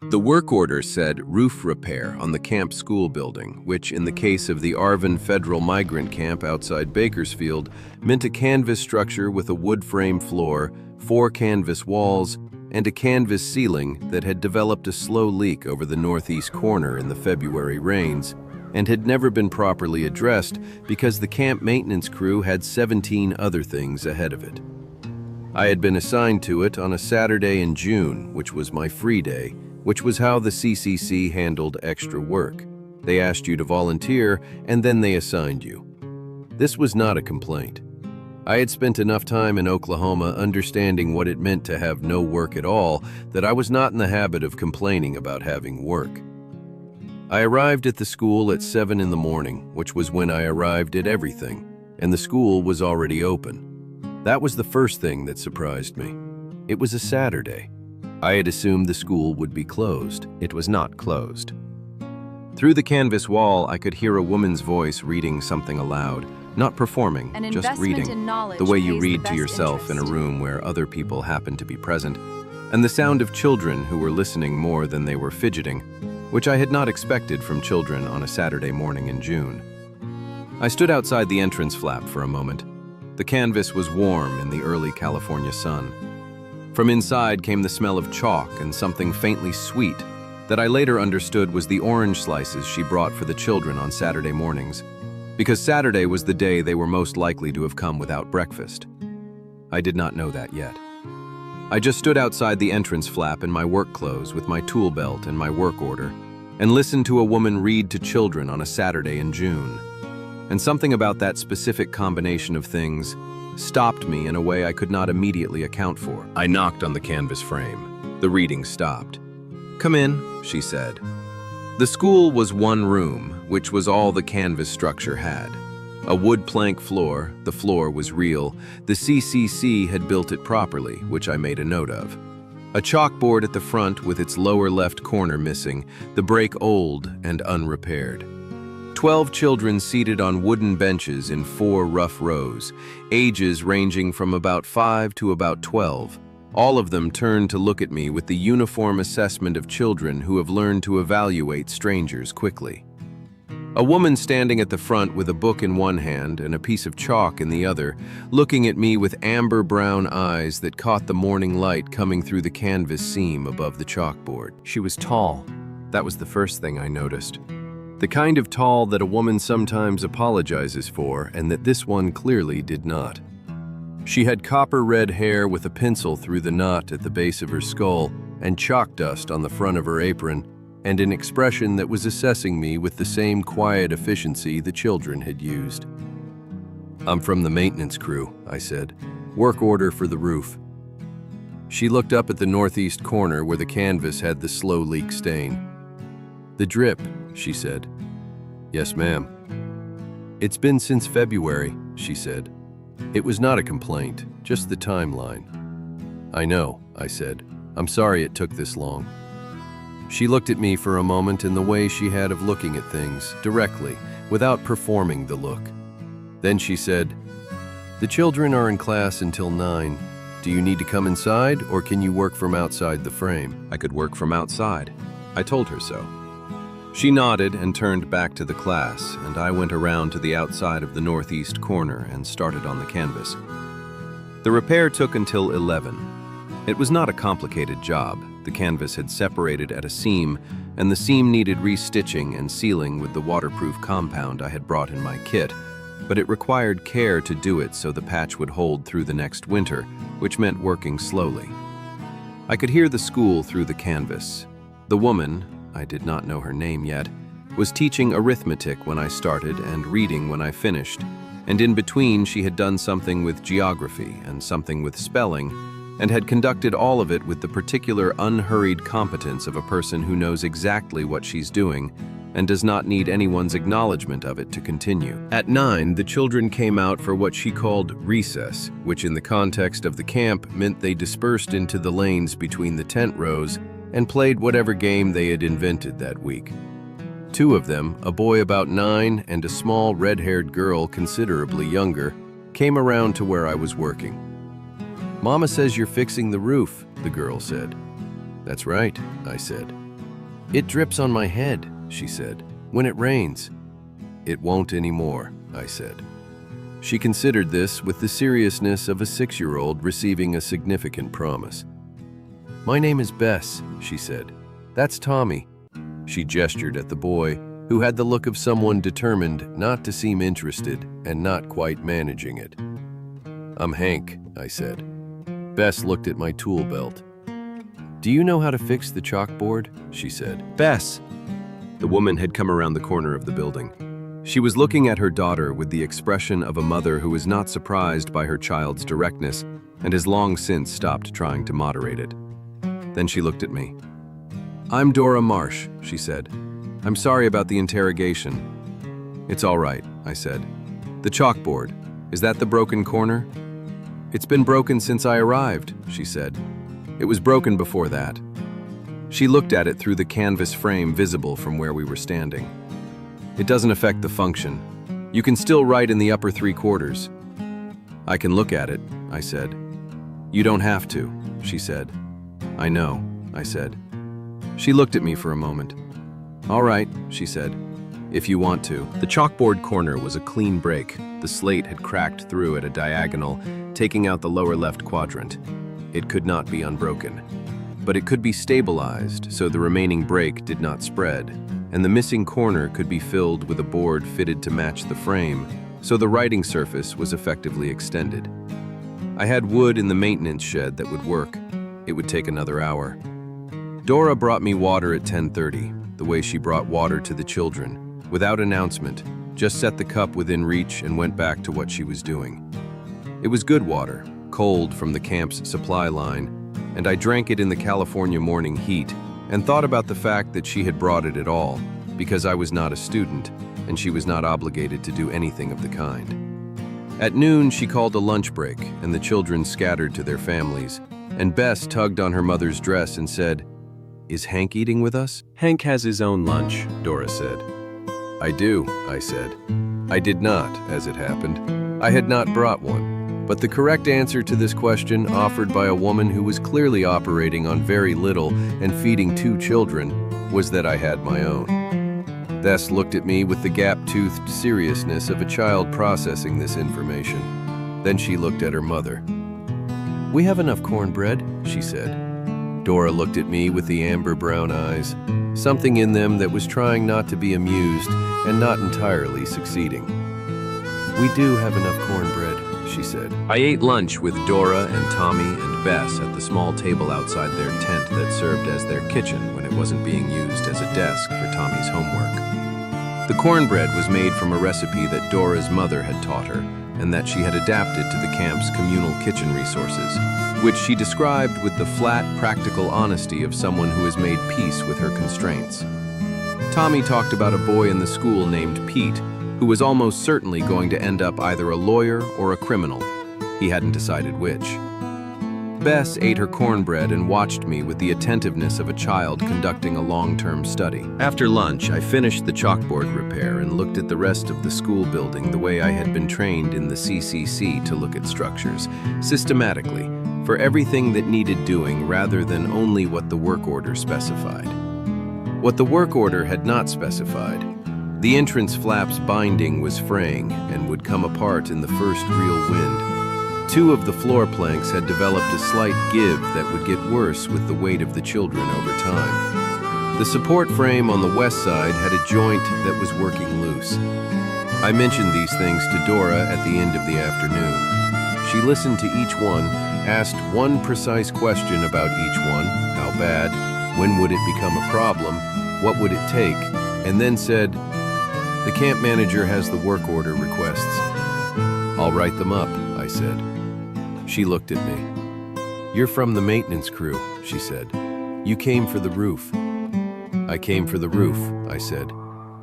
The work order said roof repair on the camp school building, which in the case of the Arvin federal migrant camp outside Bakersfield meant a canvas structure with a wood frame floor, 4 canvas walls, and a canvas ceiling that had developed a slow leak over the northeast corner in the February rains and had never been properly addressed because the camp maintenance crew had 17 other things ahead of it. I had been assigned to it on a Saturday in June, which was my free day, which was how the CCC handled extra work. They asked you to volunteer, and then they assigned you. This was not a complaint. I had spent enough time in Oklahoma understanding what it meant to have no work at all that I was not in the habit of complaining about having work. I arrived at the school at 7 in the morning, which was when I arrived at everything, and the school was already open. That was the first thing that surprised me. It was a Saturday. I had assumed the school would be closed. It was not closed. Through the canvas wall, I could hear a woman's voice reading something aloud, not performing, just reading, the way you read to yourself in a room where other people happen to be present, and the sound of children who were listening more than they were fidgeting, which I had not expected from children on a Saturday morning in June. I stood outside the entrance flap for a moment. The canvas was warm in the early California sun. From inside came the smell of chalk and something faintly sweet that I later understood was the orange slices she brought for the children on Saturday mornings, because Saturday was the day they were most likely to have come without breakfast. I did not know that yet. I just stood outside the entrance flap in my work clothes with my tool belt and my work order, and listened to a woman read to children on a Saturday in June. And something about that specific combination of things stopped me in a way I could not immediately account for. I knocked on the canvas frame. The reading stopped. "Come in," she said. The school was one room, which was all the canvas structure had. A wood plank floor, the floor was real. The CCC had built it properly, which I made a note of. A chalkboard at the front with its lower left corner missing, the break old and unrepaired. 12 children seated on wooden benches in 4 rough rows, ages ranging from about 5 to about 12. All of them turned to look at me with the uniform assessment of children who have learned to evaluate strangers quickly. A woman standing at the front with a book in one hand and a piece of chalk in the other, looking at me with amber-brown eyes that caught the morning light coming through the canvas seam above the chalkboard. She was tall. That was the first thing I noticed. The kind of tall that a woman sometimes apologizes for, and that this one clearly did not. She had copper-red hair with a pencil through the knot at the base of her skull and chalk dust on the front of her apron, and an expression that was assessing me with the same quiet efficiency the children had used. "I'm from the maintenance crew," I said. "Work order for the roof." She looked up at the northeast corner where the canvas had the slow leak stain. "The drip," she said. "Yes, ma'am." "It's been since February," she said. It was not a complaint, just the timeline. "I know," I said. "I'm sorry it took this long." She looked at me for a moment in the way she had of looking at things, directly, without performing the look. Then she said, "The children are in class until 9. Do you need to come inside, or can you work from outside the frame?" I could work from outside. I told her so. She nodded and turned back to the class, and I went around to the outside of the northeast corner and started on the canvas. The repair took until 11. It was not a complicated job. The canvas had separated at a seam, and the seam needed restitching and sealing with the waterproof compound I had brought in my kit, but it required care to do it so the patch would hold through the next winter, which meant working slowly. I could hear the school through the canvas. The woman, I did not know her name yet, was teaching arithmetic when I started and reading when I finished, and in between she had done something with geography and something with spelling, and had conducted all of it with the particular unhurried competence of a person who knows exactly what she's doing and does not need anyone's acknowledgement of it to continue. At 9, the children came out for what she called recess, which in the context of the camp meant they dispersed into the lanes between the tent rows and played whatever game they had invented that week. 2 of them, a boy about 9 and a small red-haired girl considerably younger, came around to where I was working. "Mama says you're fixing the roof," the girl said. "That's right," I said. "It drips on my head," she said, "when it rains." "It won't anymore," I said. She considered this with the seriousness of a 6-year-old receiving a significant promise. "My name is Bess," she said. "That's Tommy." She gestured at the boy, who had the look of someone determined not to seem interested and not quite managing it. "I'm Hank," I said. Bess looked at my tool belt. "Do you know how to fix the chalkboard?" she said. "Bess!" The woman had come around the corner of the building. She was looking at her daughter with the expression of a mother who is not surprised by her child's directness and has long since stopped trying to moderate it. Then she looked at me. "I'm Dora Marsh," she said. "I'm sorry about the interrogation." "It's all right," I said. "The chalkboard, is that the broken corner?" "It's been broken since I arrived," she said. "It was broken before that." She looked at it through the canvas frame visible from where we were standing. "It doesn't affect the function. You can still write in the upper 3/4. "I can look at it," I said. "You don't have to," she said. "I know," I said. She looked at me for a moment. "All right," she said, "if you want to." The chalkboard corner was a clean break. The slate had cracked through at a diagonal, taking out the lower left quadrant. It could not be unbroken. But it could be stabilized so the remaining break did not spread, and the missing corner could be filled with a board fitted to match the frame, so the writing surface was effectively extended. I had wood in the maintenance shed that would work. It would take another hour. Dora brought me water at 10:30, the way she brought water to the children, without announcement, just set the cup within reach and went back to what she was doing. It was good water, cold from the camp's supply line, and I drank it in the California morning heat and thought about the fact that she had brought it at all, because I was not a student and she was not obligated to do anything of the kind. At noon, she called a lunch break and the children scattered to their families, and Bess tugged on her mother's dress and said, "Is Hank eating with us?" "Hank has his own lunch," Dora said. "I do," I said. I did not, as it happened. I had not brought one. But the correct answer to this question, offered by a woman who was clearly operating on very little and feeding 2 children, was that I had my own. Bess looked at me with the gap-toothed seriousness of a child processing this information. Then she looked at her mother. "We have enough cornbread," she said. Dora looked at me with the amber brown eyes, something in them that was trying not to be amused and not entirely succeeding. "We do have enough cornbread," she said. I ate lunch with Dora and Tommy and Bess at the small table outside their tent that served as their kitchen when it wasn't being used as a desk for Tommy's homework. The cornbread was made from a recipe that Dora's mother had taught her and that she had adapted to the camp's communal kitchen resources, which she described with the flat, practical honesty of someone who has made peace with her constraints. Tommy talked about a boy in the school named Pete, who was almost certainly going to end up either a lawyer or a criminal. He hadn't decided which. Bess ate her cornbread and watched me with the attentiveness of a child conducting a long-term study. After lunch, I finished the chalkboard repair and looked at the rest of the school building the way I had been trained in the CCC to look at structures, systematically, for everything that needed doing rather than only what the work order specified. What the work order had not specified, the entrance flap's binding was fraying and would come apart in the first real wind. 2 of the floor planks had developed a slight give that would get worse with the weight of the children over time. The support frame on the west side had a joint that was working loose. I mentioned these things to Dora at the end of the afternoon. She listened to each one, asked one precise question about each one, how bad, when would it become a problem, what would it take, and then said, "The camp manager has the work order requests." "I'll write them up," I said. She looked at me. "You're from the maintenance crew," she said. "You came for the roof." "I came for the roof," I said.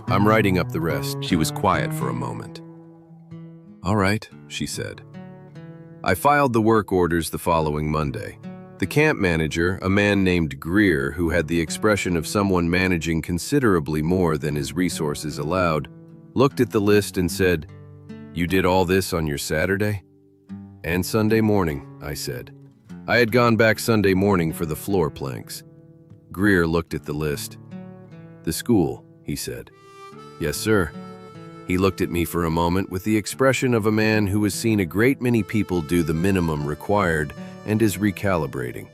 "I'm writing up the rest." She was quiet for a moment. "All right," she said. I filed the work orders the following Monday. The camp manager, a man named Greer, who had the expression of someone managing considerably more than his resources allowed, looked at the list and said, "You did all this on your Saturday?" "And Sunday morning," I said. I had gone back Sunday morning for the floor planks. Greer looked at the list. "The school," he said. "Yes, sir." He looked at me for a moment with the expression of a man who has seen a great many people do the minimum required and is recalibrating.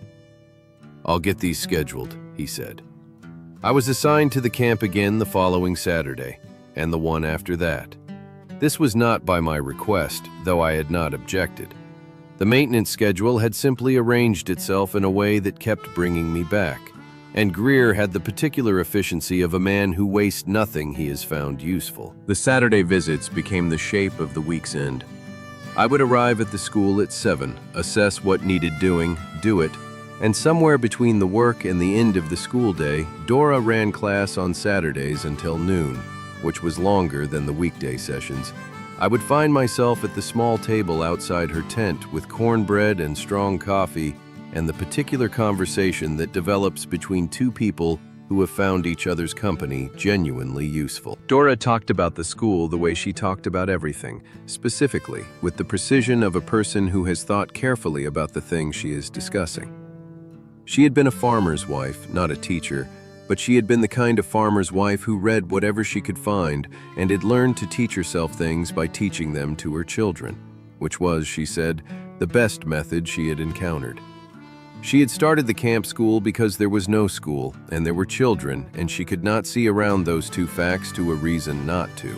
"I'll get these scheduled," he said. I was assigned to the camp again the following Saturday, and the one after that. This was not by my request, though I had not objected. The maintenance schedule had simply arranged itself in a way that kept bringing me back, and Greer had the particular efficiency of a man who wastes nothing he has found useful. The Saturday visits became the shape of the week's end. I would arrive at the school at 7, assess what needed doing, do it, and somewhere between the work and the end of the school day, Dora ran class on Saturdays until noon, which was longer than the weekday sessions. I would find myself at the small table outside her tent with cornbread and strong coffee and the particular conversation that develops between two people who have found each other's company genuinely useful. Dora talked about the school the way she talked about everything, specifically, with the precision of a person who has thought carefully about the thing she is discussing. She had been a farmer's wife, not a teacher, but she had been the kind of farmer's wife who read whatever she could find and had learned to teach herself things by teaching them to her children, which was, she said, the best method she had encountered. She had started the camp school because there was no school, and there were children, and she could not see around those two facts to a reason not to.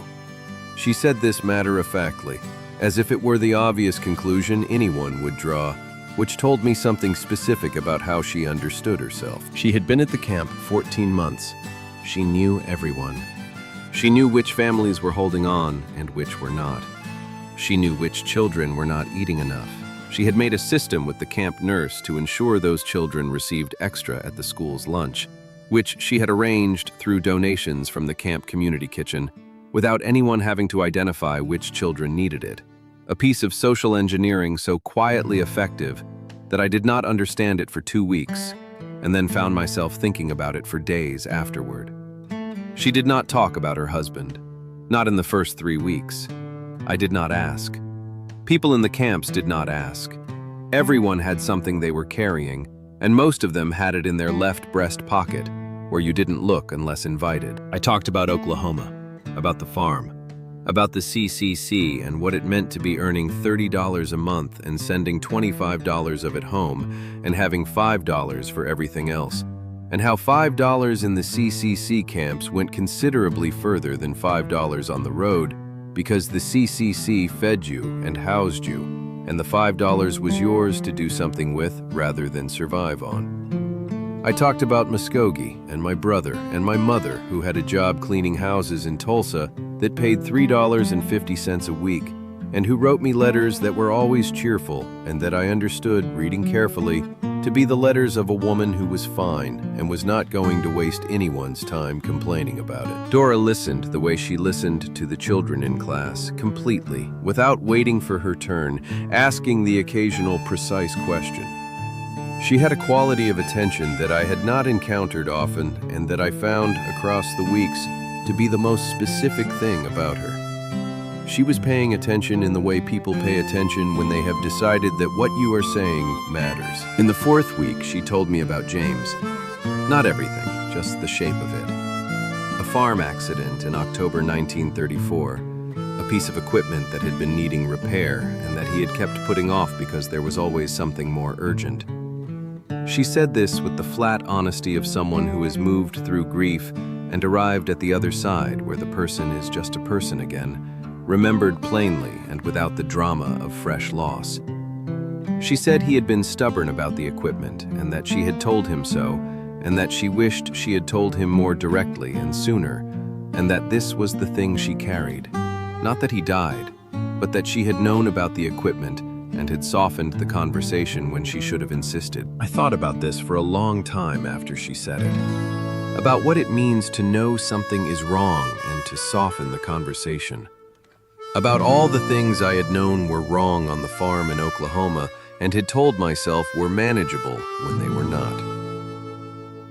She said this matter-of-factly, as if it were the obvious conclusion anyone would draw, which told me something specific about how she understood herself. She had been at the camp 14 months. She knew everyone. She knew which families were holding on and which were not. She knew which children were not eating enough. She had made a system with the camp nurse to ensure those children received extra at the school's lunch, which she had arranged through donations from the camp community kitchen, without anyone having to identify which children needed it. A piece of social engineering so quietly effective that I did not understand it for 2 weeks, and then found myself thinking about it for days afterward. She did not talk about her husband, not in the first 3 weeks. I did not ask. People in the camps did not ask. Everyone had something they were carrying, and most of them had it in their left breast pocket, where you didn't look unless invited. I talked about Oklahoma, about the farm, about the CCC and what it meant to be earning $30 a month and sending $25 of it home and having $5 for everything else, and how $5 in the CCC camps went considerably further than $5 on the road because the CCC fed you and housed you, and the $5 was yours to do something with rather than survive on. I talked about Muskogee and my brother and my mother who had a job cleaning houses in Tulsa that paid $3.50 a week and who wrote me letters that were always cheerful and that I understood, reading carefully, to be the letters of a woman who was fine and was not going to waste anyone's time complaining about it. Dora listened the way she listened to the children in class, completely, without waiting for her turn, asking the occasional precise question. She had a quality of attention that I had not encountered often and that I found across the weeks to be the most specific thing about her. She was paying attention in the way people pay attention when they have decided that what you are saying matters. In the 4th week, she told me about James. Not everything, just the shape of it. A farm accident in October 1934, a piece of equipment that had been needing repair and that he had kept putting off because there was always something more urgent. She said this with the flat honesty of someone who has moved through grief and arrived at the other side where the person is just a person again, remembered plainly and without the drama of fresh loss. She said he had been stubborn about the equipment and that she had told him so, and that she wished she had told him more directly and sooner, and that this was the thing she carried. Not that he died, but that she had known about the equipment and had softened the conversation when she should have insisted. I thought about this for a long time after she said it, about what it means to know something is wrong and to soften the conversation. About all the things I had known were wrong on the farm in Oklahoma and had told myself were manageable when they were not.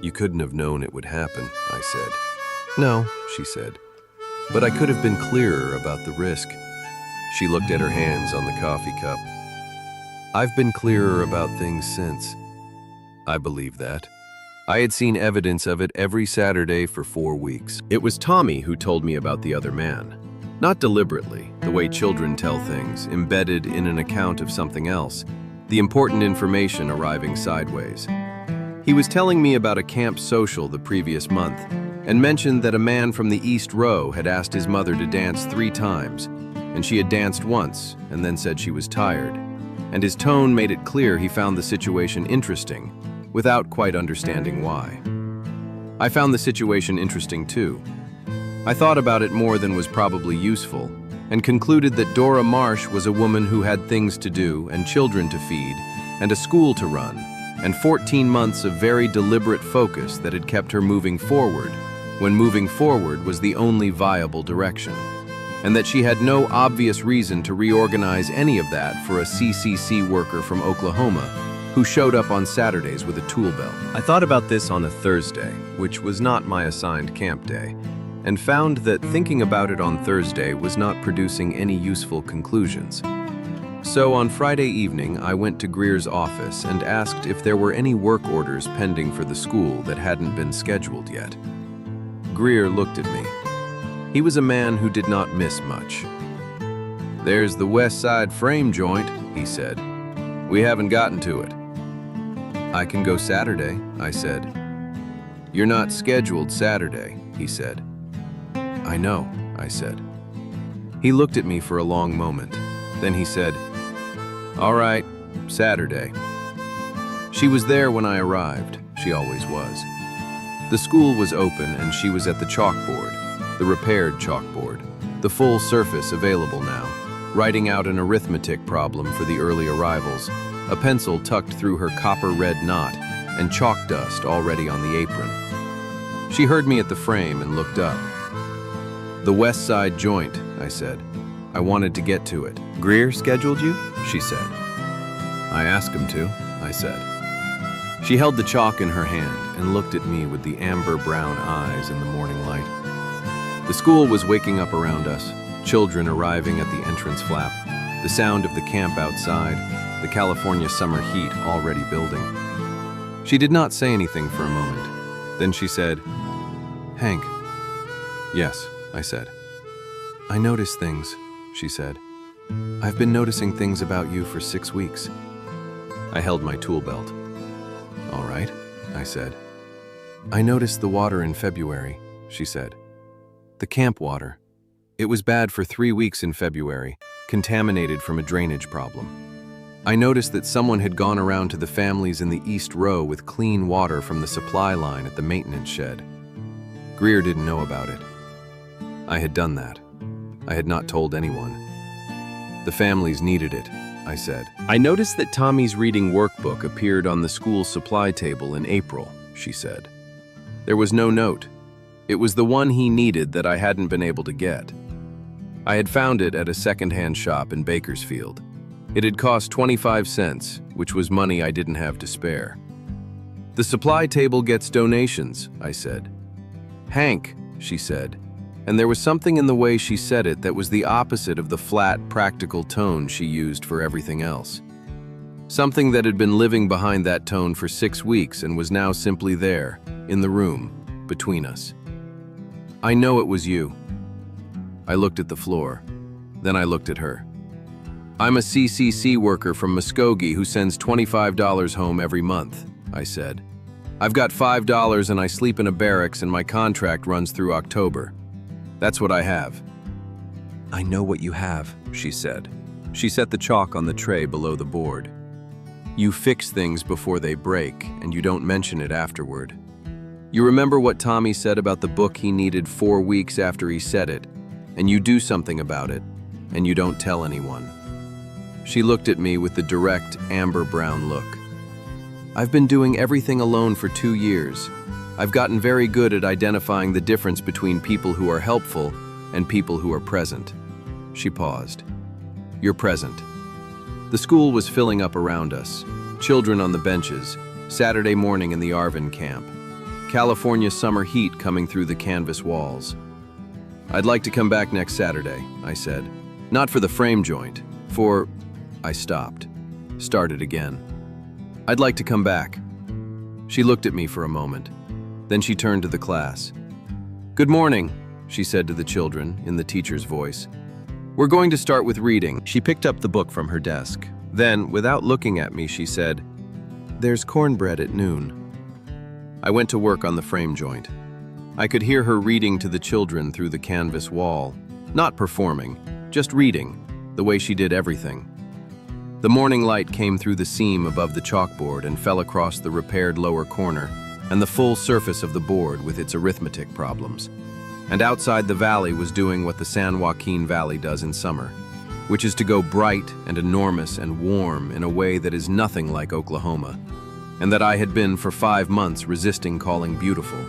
You couldn't have known it would happen, I said. No, she said, but I could have been clearer about the risk. She looked at her hands on the coffee cup. I've been clearer about things since. I believe that. I had seen evidence of it every Saturday for 4 weeks. It was Tommy who told me about the other man. Not deliberately, the way children tell things, embedded in an account of something else, the important information arriving sideways. He was telling me about a camp social the previous month, and mentioned that a man from the East Row had asked his mother to dance 3 times, and she had danced once and then said she was tired. And his tone made it clear he found the situation interesting, without quite understanding why. I found the situation interesting too. I thought about it more than was probably useful, and concluded that Dora Marsh was a woman who had things to do and children to feed, and a school to run, and 14 months of very deliberate focus that had kept her moving forward, when moving forward was the only viable direction, and that she had no obvious reason to reorganize any of that for a CCC worker from Oklahoma who showed up on Saturdays with a tool belt. I thought about this on a Thursday, which was not my assigned camp day, and found that thinking about it on Thursday was not producing any useful conclusions. So on Friday evening, I went to Greer's office and asked if there were any work orders pending for the school that hadn't been scheduled yet. Greer looked at me. He was a man who did not miss much. "There's the west side frame joint," he said. "We haven't gotten to it." "I can go Saturday," I said. "You're not scheduled Saturday," he said. "I know," I said. He looked at me for a long moment. Then he said, "All right, Saturday." She was there when I arrived. She always was. The school was open and she was at the chalkboard, the repaired chalkboard, the full surface available now, writing out an arithmetic problem for the early arrivals, a pencil tucked through her copper-red knot, and chalk dust already on the apron. She heard me at the frame and looked up. "The west side joint," I said. "I wanted to get to it." "Greer scheduled you?" she said. "I asked him to," I said. She held the chalk in her hand and looked at me with the amber-brown eyes in the morning light. The school was waking up around us, children arriving at the entrance flap, the sound of the camp outside, the California summer heat already building. She did not say anything for a moment. Then she said, "Hank." "Yes," I said. "I notice things," she said. "I've been noticing things about you for 6 weeks." I held my tool belt. "All right," I said. "I noticed the water in February," she said. "The camp water. It was bad for 3 weeks in February, contaminated from a drainage problem. I noticed that someone had gone around to the families in the East Row with clean water from the supply line at the maintenance shed. Greer didn't know about it. I had done that. I had not told anyone. The families needed it," I said. "I noticed that Tommy's reading workbook appeared on the school supply table in April," she said. "There was no note. It was the one he needed that I hadn't been able to get. I had found it at a second-hand shop in Bakersfield. It had cost 25 cents, which was money I didn't have to spare." "The supply table gets donations," I said. "Hank," she said, and there was something in the way she said it that was the opposite of the flat, practical tone she used for everything else. Something that had been living behind that tone for 6 weeks and was now simply there, in the room, between us. "I know it was you." I looked at the floor. Then I looked at her. "I'm a CCC worker from Muskogee who sends $25 home every month," I said. "I've got $5 and I sleep in a barracks and my contract runs through October. That's what I have." "I know what you have," she said. She set the chalk on the tray below the board. "You fix things before they break, and you don't mention it afterward. You remember what Tommy said about the book he needed 4 weeks after he said it, and you do something about it, and you don't tell anyone." She looked at me with the direct, amber-brown look. "I've been doing everything alone for 2 years. I've gotten very good at identifying the difference between people who are helpful and people who are present." She paused. "You're present." The school was filling up around us. Children on the benches, Saturday morning in the Arvin camp. California summer heat coming through the canvas walls. "I'd like to come back next Saturday," I said. "Not for the frame joint, for..." I stopped. Started again. "I'd like to come back." She looked at me for a moment. Then she turned to the class. "Good morning," she said to the children in the teacher's voice. "We're going to start with reading." She picked up the book from her desk. Then, without looking at me, she said, "There's cornbread at noon." I went to work on the frame joint. I could hear her reading to the children through the canvas wall. Not performing, just reading, the way she did everything. The morning light came through the seam above the chalkboard and fell across the repaired lower corner and the full surface of the board with its arithmetic problems. And outside the valley was doing what the San Joaquin Valley does in summer, which is to go bright and enormous and warm in a way that is nothing like Oklahoma, and that I had been for 5 months resisting calling beautiful,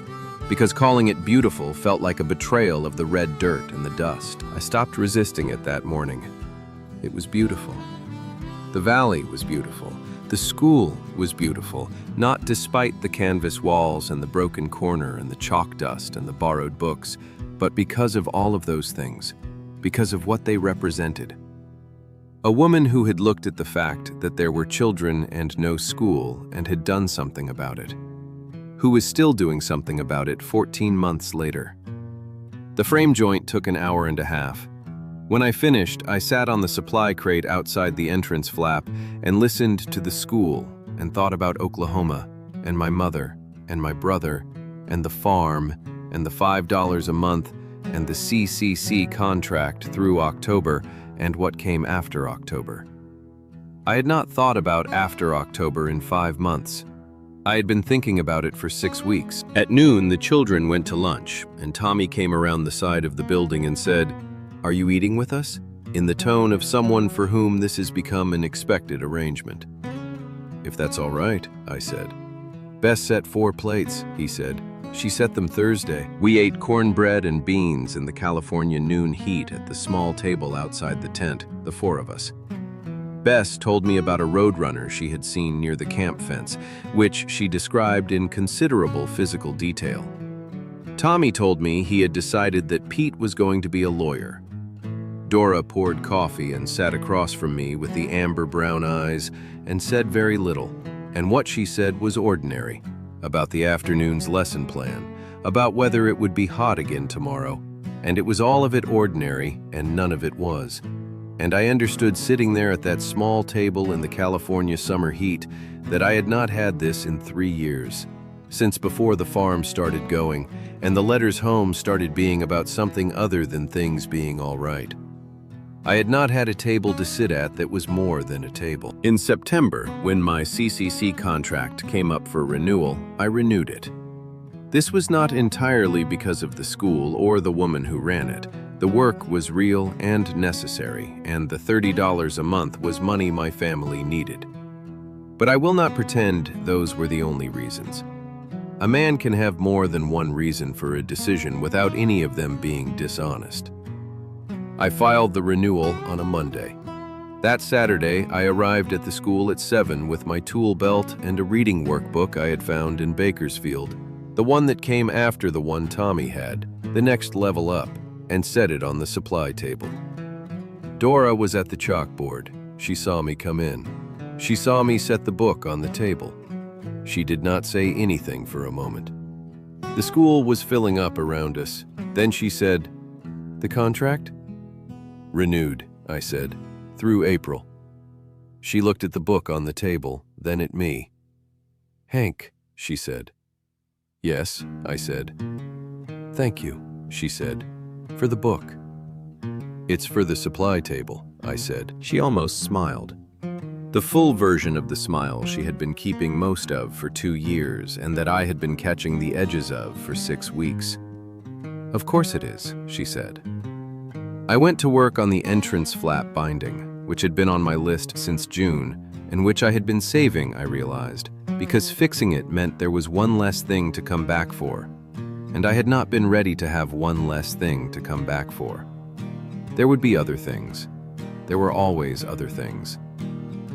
because calling it beautiful felt like a betrayal of the red dirt and the dust. I stopped resisting it that morning. It was beautiful. The valley was beautiful. The school was beautiful, not despite the canvas walls and the broken corner and the chalk dust and the borrowed books, but because of all of those things, because of what they represented. A woman who had looked at the fact that there were children and no school and had done something about it, who was still doing something about it 14 months later. The frame joint took an hour and a half. When I finished, I sat on the supply crate outside the entrance flap and listened to the school and thought about Oklahoma and my mother and my brother and the farm and the $5 a month and the CCC contract through October and what came after October. I had not thought about after October in 5 months. I had been thinking about it for 6 weeks. At noon, the children went to lunch, and Tommy came around the side of the building and said, "Are you eating with us?" in the tone of someone for whom this has become an expected arrangement. "If that's all right," I said. "Bess set 4 plates," he said. "She set them Thursday." We ate cornbread and beans in the California noon heat at the small table outside the tent, the 4 of us. Bess told me about a roadrunner she had seen near the camp fence, which she described in considerable physical detail. Tommy told me he had decided that Pete was going to be a lawyer. Dora poured coffee and sat across from me with the amber brown eyes and said very little, and what she said was ordinary, about the afternoon's lesson plan, about whether it would be hot again tomorrow, and it was all of it ordinary and none of it was. And I understood sitting there at that small table in the California summer heat that I had not had this in 3 years, since before the farm started going and the letters home started being about something other than things being all right. I had not had a table to sit at that was more than a table. In September, when my CCC contract came up for renewal, I renewed it. This was not entirely because of the school or the woman who ran it. The work was real and necessary, and the $30 a month was money my family needed. But I will not pretend those were the only reasons. A man can have more than one reason for a decision without any of them being dishonest. I filed the renewal on a Monday. That Saturday, I arrived at the school at 7 with my tool belt and a reading workbook I had found in Bakersfield, the one that came after the one Tommy had, the next level up, and set it on the supply table. Dora was at the chalkboard. She saw me come in. She saw me set the book on the table. She did not say anything for a moment. The school was filling up around us. Then she said, "The contract?" "Renewed," I said, "through April." She looked at the book on the table, then at me. "Hank," she said. "Yes," I said. "Thank you," she said, "for the book." "It's for the supply table," I said. She almost smiled. The full version of the smile she had been keeping most of for 2 years and that I had been catching the edges of for 6 weeks. "Of course it is," she said. I went to work on the entrance flap binding, which had been on my list since June, and which I had been saving, I realized, because fixing it meant there was one less thing to come back for, and I had not been ready to have one less thing to come back for. There would be other things. There were always other things.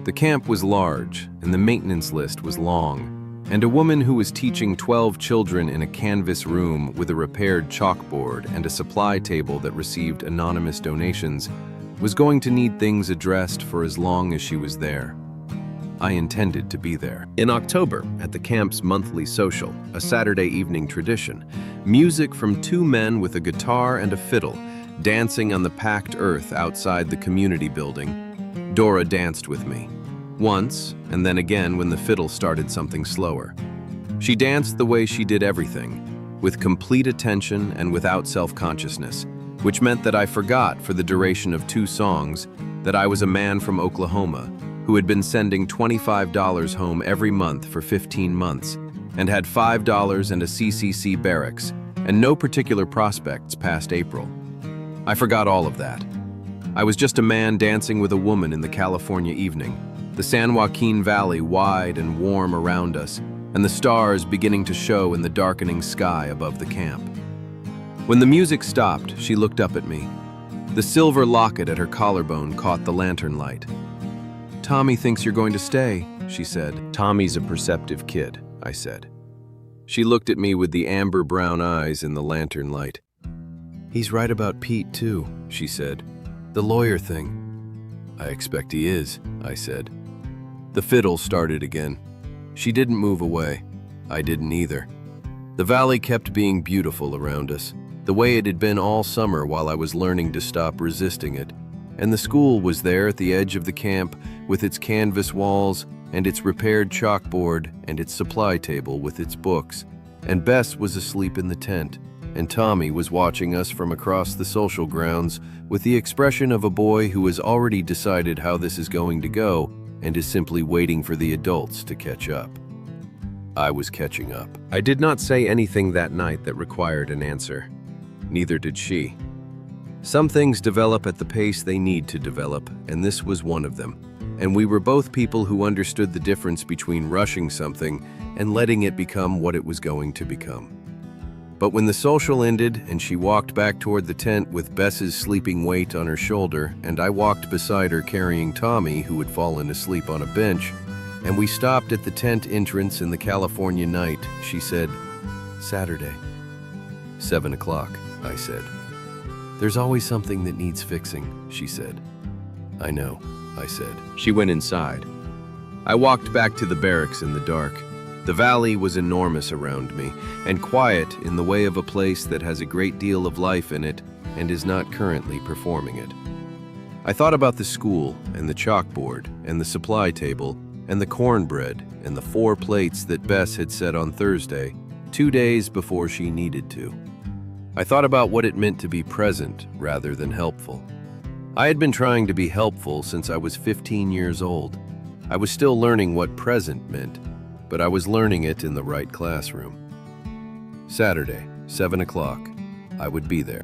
The camp was large, and the maintenance list was long, and a woman who was teaching 12 children in a canvas room with a repaired chalkboard and a supply table that received anonymous donations was going to need things addressed for as long as she was there. I intended to be there. In October, at the camp's monthly social, a Saturday evening tradition, music from two men with a guitar and a fiddle, dancing on the packed earth outside the community building. Dora danced with me. Once, and then again when the fiddle started something slower. She danced the way she did everything, with complete attention and without self-consciousness, which meant that I forgot for the duration of 2 songs that I was a man from Oklahoma who had been sending $25 home every month for 15 months and had $5 and a CCC barracks and no particular prospects past April. I forgot all of that. I was just a man dancing with a woman in the California evening, the San Joaquin Valley wide and warm around us, and the stars beginning to show in the darkening sky above the camp. When the music stopped, she looked up at me. The silver locket at her collarbone caught the lantern light. "Tommy thinks you're going to stay," she said. "Tommy's a perceptive kid," I said. She looked at me with the amber brown eyes in the lantern light. "He's right about Pete, too," she said. "The lawyer thing." "I expect he is," I said. The fiddle started again. She didn't move away. I didn't either. The valley kept being beautiful around us, the way it had been all summer while I was learning to stop resisting it. And the school was there at the edge of the camp with its canvas walls and its repaired chalkboard and its supply table with its books. And Bess was asleep in the tent, and Tommy was watching us from across the social grounds with the expression of a boy who has already decided how this is going to go and is simply waiting for the adults to catch up. I was catching up. I did not say anything that night that required an answer. Neither did she. Some things develop at the pace they need to develop, and this was one of them. And we were both people who understood the difference between rushing something and letting it become what it was going to become. But when the social ended and she walked back toward the tent with Bess's sleeping weight on her shoulder, and I walked beside her carrying Tommy, who had fallen asleep on a bench, and we stopped at the tent entrance in the California night, she said, "Saturday." 7 o'clock, I said. "There's always something that needs fixing," she said. "I know," I said. She went inside. I walked back to the barracks in the dark. The valley was enormous around me, and quiet in the way of a place that has a great deal of life in it and is not currently performing it. I thought about the school, and the chalkboard, and the supply table, and the cornbread, and the 4 plates that Bess had set on Thursday, 2 days before she needed to. I thought about what it meant to be present rather than helpful. I had been trying to be helpful since I was 15 years old. I was still learning what present meant, but I was learning it in the right classroom. Saturday, 7 o'clock, I would be there.